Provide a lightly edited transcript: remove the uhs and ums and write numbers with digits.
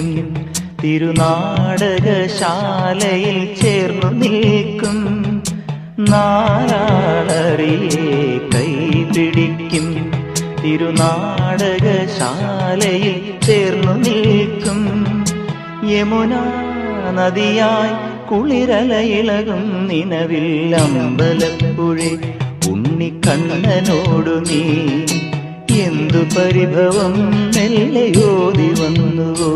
പിടിക്കും, തിരുനാടകശാലയിൽ ചേർന്നു നിൽക്കും. നാലാളറിയെ കൈപിടിക്കും, തിരുനാടകശാലയിൽ ചേർന്നു നിൽക്കും. യമുന നദിയായി കുളിരലയിളകും നിലവിൽ അമ്പലപ്പുഴെ ഉണ്ണിക്കണ്ണനോടു നീ എന്തു പരിഭവം മെല്ലയോതി വന്നുവോ.